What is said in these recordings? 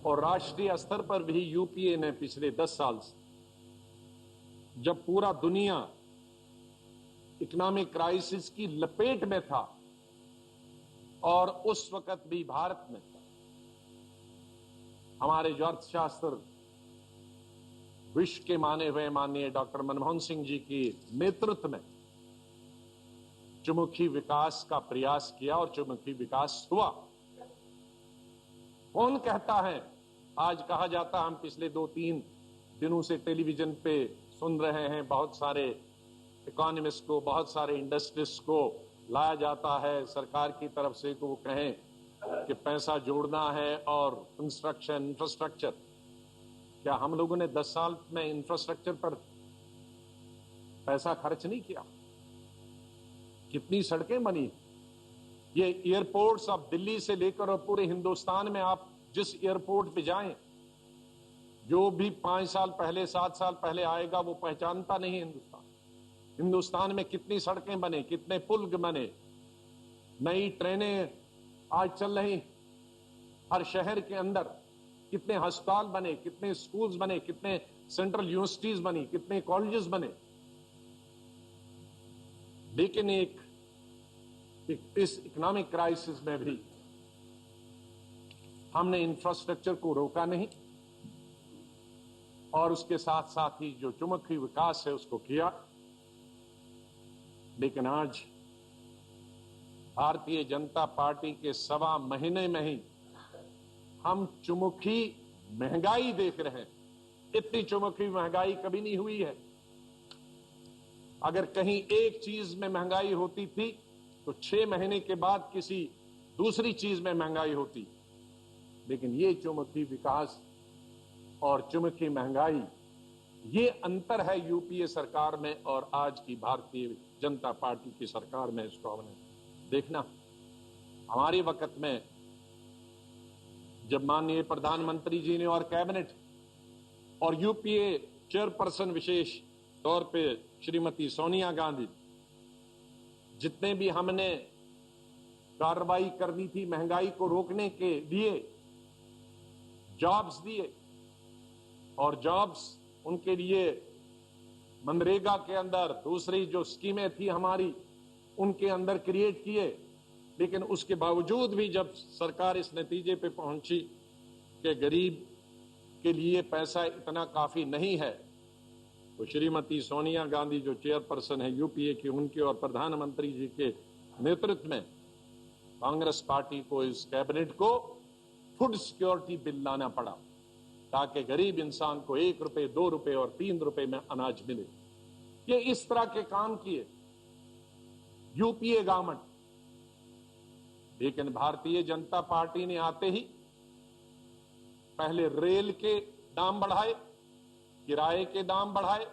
और राष्ट्रीय स्तर पर भी यूपीए ने पिछले 10 साल से, जब पूरा दुनिया इकोनॉमिक क्राइसिस की लपेट में था और उस वक्त भी भारत में हमारे जो अर्थशास्त्र विश्व के माने हुए माननीय डॉक्टर मनमोहन सिंह जी की नेतृत्व में चहुमुखी विकास का प्रयास किया और चहुमुखी विकास हुआ। कौन कहता है, आज कहा जाता है, हम पिछले 2-3 दिनों से टेलीविजन पे सुन रहे हैं, बहुत सारे इकोनॉमिस्ट को, बहुत सारे इंडस्ट्रिस्ट को लाया जाता है सरकार की तरफ से कि वो कहें कि पैसा जोड़ना है और कंस्ट्रक्शन इंफ्रास्ट्रक्चर। क्या हम लोगों ने 10 साल में इंफ्रास्ट्रक्चर पर पैसा खर्च नहीं किया? कितनी सड़कें बनी? ये एयरपोर्ट्स अब दिल्ली से लेकर और पूरे हिंदुस्तान में आप जिस एयरपोर्ट पे जाएं, जो भी 5 साल पहले 7 साल पहले आएगा वो पहचानता नहीं हिंदुस्तान। हिंदुस्तान में कितनी सड़कें बने, कितने पुल बने, नई ट्रेनें आज चल रही हर शहर के अंदर, कितने अस्पताल बने, कितने स्कूल्स बने, कितने सेंट्रल यूनिवर्सिटीज बनी, कितने कॉलेजेस बने। लेकिन इस इकोनॉमिक क्राइसिस में भी हमने इंफ्रास्ट्रक्चर को रोका नहीं और उसके साथ साथ ही जो चहुमुखी विकास है उसको किया। लेकिन आज भारतीय जनता पार्टी के 1.25 महीने में ही हम चहुमुखी महंगाई देख रहे हैं। इतनी चहुमुखी महंगाई कभी नहीं हुई है। अगर कहीं एक चीज में महंगाई होती थी तो 6 महीने के बाद किसी दूसरी चीज में महंगाई होती, लेकिन ये चहुमुखी विकास और चहुमुखी महंगाई, ये अंतर है यूपीए सरकार में और आज की भारतीय जनता पार्टी की सरकार में। इसको हमने देखना। हमारे वक्त में जब माननीय प्रधानमंत्री जी ने और कैबिनेट और यूपीए चेयरपर्सन विशेष तौर पे श्रीमती सोनिया गांधी, जितने भी हमने कार्रवाई करनी थी महंगाई को रोकने के लिए, जॉब्स दिए और जॉब्स उनके लिए मनरेगा के अंदर दूसरी जो स्कीमें थी हमारी उनके अंदर क्रिएट किए। लेकिन उसके बावजूद भी जब सरकार इस नतीजे पे पहुंची कि गरीब के लिए पैसा इतना काफी नहीं है, तो श्रीमती सोनिया गांधी जो चेयरपर्सन है यूपीए की, उनके और प्रधानमंत्री जी के नेतृत्व में कांग्रेस पार्टी को, इस कैबिनेट को फूड सिक्योरिटी बिल लाना पड़ा ताकि गरीब इंसान को 1 रुपए, 2 रुपए और 3 रुपए में अनाज मिले। ये इस तरह के काम किए यूपीए गवर्नमेंट। लेकिन भारतीय जनता पार्टी ने आते ही पहले रेल के दाम बढ़ाए, किराए के दाम बढ़ाए,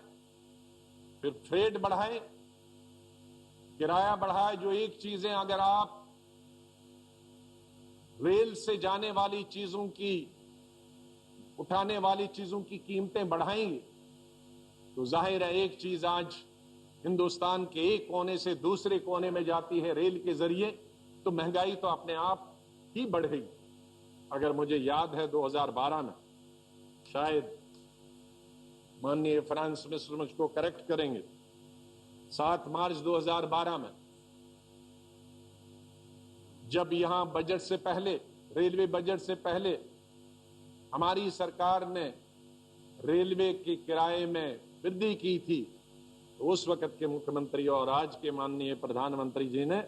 फिर फ्रेट बढ़ाए, किराया बढ़ाए। जो एक चीजें अगर आप रेल से जाने वाली चीजों की, उठाने वाली चीजों की कीमतें बढ़ाएंगे तो जाहिर है एक चीज आज हिंदुस्तान के एक कोने से दूसरे कोने में जाती है रेल के जरिए, तो महंगाई तो अपने आप ही बढ़ेगी। अगर मुझे याद है 2012 में, शायद माननीय फाइनेंस मिनिस्टर मुझको करेक्ट करेंगे, 7 मार्च 2012 में जब यहां बजट से पहले, रेलवे बजट से पहले हमारी सरकार ने रेलवे के किराए में वृद्धि की थी, तो उस वक्त के मुख्यमंत्री और आज के माननीय प्रधानमंत्री जी ने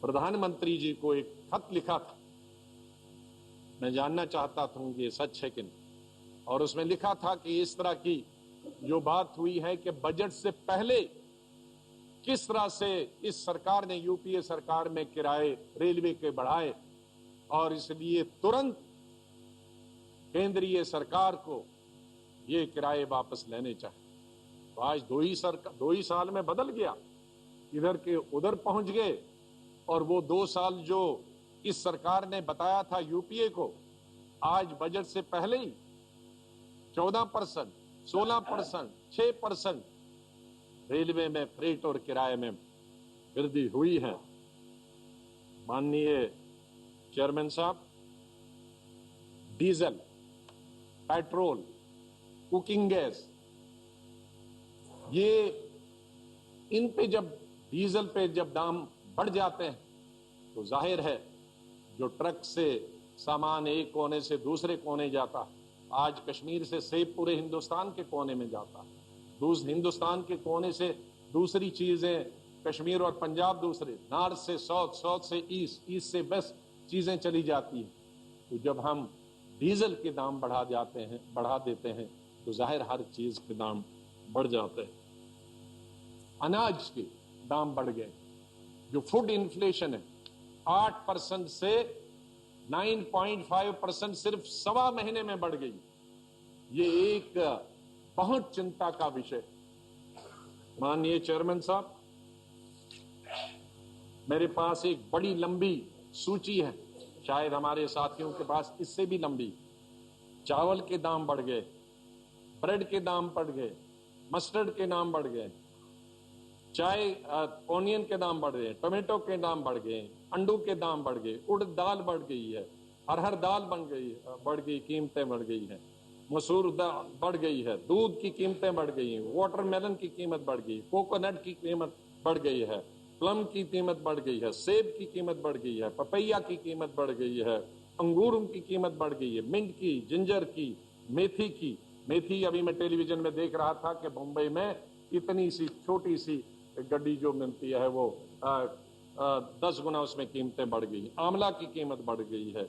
प्रधानमंत्री जी को एक खत लिखा था। मैं जानना चाहता था कि ये सच है कि नहीं, और उसमें लिखा था कि इस तरह की जो बात हुई है कि बजट से पहले किस तरह से इस सरकार ने, यूपीए सरकार में किराए रेलवे के बढ़ाए और इसलिए तुरंत केंद्रीय सरकार को ये किराए वापस लेने चाहिए। तो आज 2 ही साल में बदल गया, इधर के उधर पहुंच गए। और वो 2 साल जो इस सरकार ने बताया था यूपीए को, आज बजट से पहले ही 14%, 16%, 6% रेलवे में फ्रेट और किराए में वृद्धि हुई है। माननीय चेयरमैन साहब, डीजल, पेट्रोल, कुकिंग गैस, ये इन पे जब डीजल पे जब दाम बढ़ जाते हैं तो जाहिर है जो ट्रक से सामान एक कोने से दूसरे कोने जाता, आज कश्मीर से सेब पूरे हिंदुस्तान के कोने में जाता, हिंदुस्तान के कोने से दूसरी चीजें कश्मीर और पंजाब दूसरे, नॉर्थ से साउथ, साउथ से ईस्ट, ईस्ट से वेस्ट चीजें चली जाती हैं। तो जब हम डीजल के दाम बढ़ा देते हैं तो जाहिर हर चीज के दाम बढ़ जाते हैं। अनाज के दाम बढ़ गए, जो फूड इन्फ्लेशन है 8% से 9.5% सिर्फ सवा महीने में बढ़ गई। ये एक बहुत चिंता का विषय। माननीय चेयरमैन साहब, मेरे पास एक बड़ी लंबी सूची है, शायद हमारे साथियों के पास इससे भी लंबी। चावल के दाम बढ़ गए, ब्रेड के दाम बढ़ गए, मस्टर्ड के दाम बढ़ गए, चाय ऑनियन के दाम बढ़ गए, टोमेटो के दाम बढ़ गए, अंडू के दाम बढ़ गए, उड़द दाल बढ़ गई है, अरहर दाल बढ़ गई, कीमतें बढ़ गई है, मसूर दाल बढ़ गई है, दूध की कीमतें बढ़ गई हैं, वाटरमेलन की कीमत बढ़ गई, कोकोनट की कीमत बढ़ गई है, प्लम की कीमत बढ़ गई है, सेब की कीमत बढ़ गई है, पपैया की कीमत बढ़ गई है, अंगूरों की कीमत बढ़ गई है, मिंट की, जिंजर की, मेथी की। मेथी अभी मैं टेलीविजन में देख रहा था कि मुंबई में इतनी सी छोटी सी गड्डी जो मिलती है वो 10 गुना उसमें कीमतें बढ़ गई। आंवला की कीमत बढ़ गई है,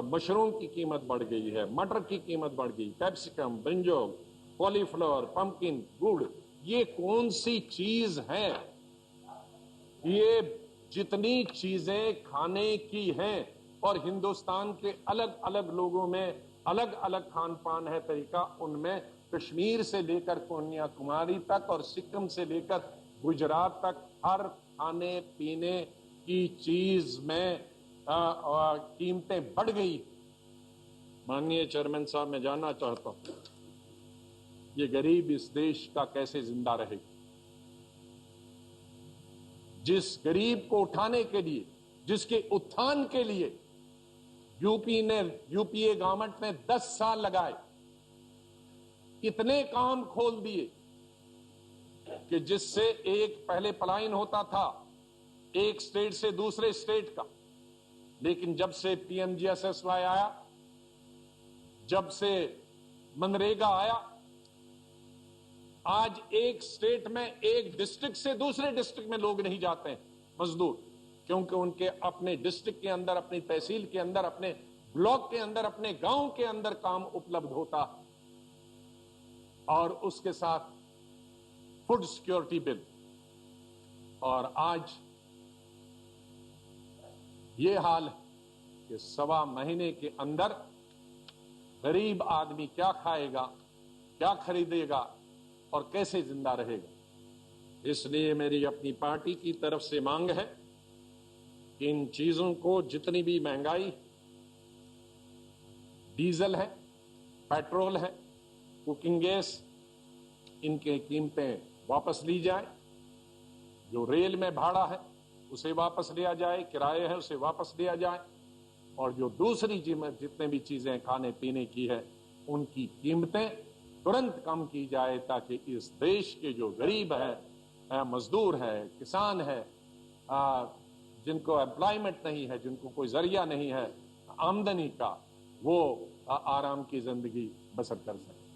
मशरूम की कीमत बढ़ गई है, मटर की कीमत बढ़ गई, कैप्सिकम, ब्रिंजोल, कॉलीफ्लावर, पंपकिन, गुड़। ये कौन सी चीज है? ये जितनी चीजें खाने की हैं और हिंदुस्तान के अलग अलग लोगों में अलग अलग खान पान है तरीका, उनमें कश्मीर से लेकर कन्याकुमारी तक और सिक्किम से लेकर गुजरात तक हर खाने पीने की चीज में कीमतें बढ़ गई। माननीय चेयरमैन साहब, मैं जानना चाहता हूं ये गरीब इस देश का कैसे जिंदा रहेगा? जिस गरीब को उठाने के लिए, जिसके उत्थान के लिए यूपीए गवर्नमेंट ने 10 साल लगाए, इतने काम खोल दिए कि जिससे एक पहले पलायन होता था एक स्टेट से दूसरे स्टेट का, लेकिन जब से पीएमजीएसवाई आया, जब से मनरेगा आया, आज एक स्टेट में एक डिस्ट्रिक्ट से दूसरे डिस्ट्रिक्ट में लोग नहीं जाते हैं मजदूर, क्योंकि उनके अपने डिस्ट्रिक्ट के अंदर, अपनी तहसील के अंदर, अपने ब्लॉक के अंदर, अपने गांव के अंदर काम उपलब्ध होता। और उसके साथ फूड सिक्योरिटी बिल। और आज ये हाल है कि सवा महीने के अंदर गरीब आदमी क्या खाएगा, क्या खरीदेगा और कैसे जिंदा रहेगा। इसलिए मेरी अपनी पार्टी की तरफ से मांग है कि इन चीजों को, जितनी भी महंगाई, डीजल है, पेट्रोल है, कुकिंग गैस, इनकी कीमतें वापस ली जाए। जो रेल में भाड़ा है उसे वापस लिया जाए, किराए है उसे वापस लिया जाए, और जो दूसरी जितने भी चीजें खाने पीने की है उनकी कीमतें तुरंत कम की जाए, ताकि इस देश के जो गरीब हैं, मजदूर है, किसान है, जिनको एम्प्लॉयमेंट नहीं है, जिनको कोई जरिया नहीं है आमदनी का, वो आराम की जिंदगी बसर कर सके।